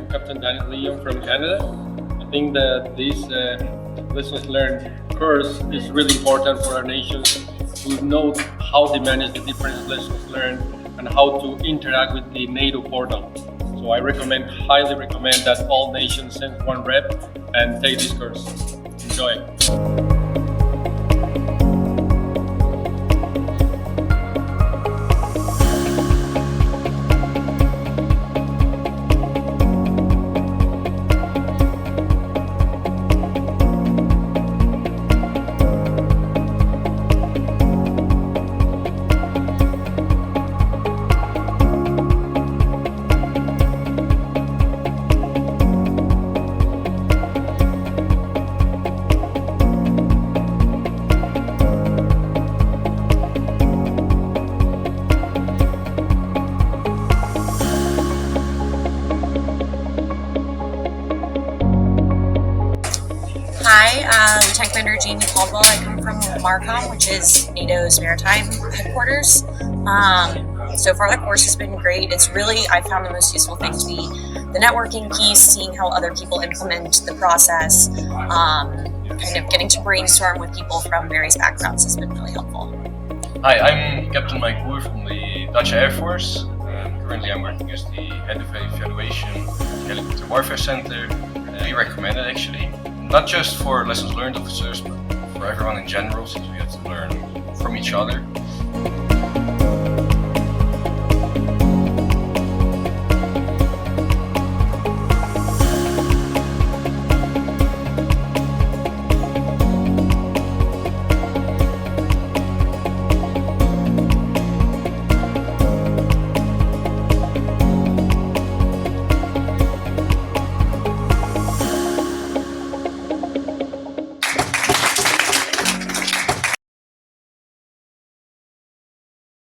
I'm Captain Daniel Leon from Canada. I think that this lessons learned course is really important for our nations to know how they manage the different lessons learned and how to interact with the NATO portal. So I highly recommend that all nations send one rep and take this course. Enjoy. Hi, Lieutenant Commander Jamie Caldwell. I come from MARCOM, which is NATO's maritime headquarters. So far the course has been great. I found the most useful thing to be the networking piece, seeing how other people implement the process, kind of getting to brainstorm with people from various backgrounds has been really helpful. Hi, I'm Captain Mike Boer from the Dutch Air Force. Currently I'm working as the head of evaluation at the Helicopter Warfare Center. We recommend it actually, not just for lessons learned officers, but for everyone in general, since we have to learn from each other.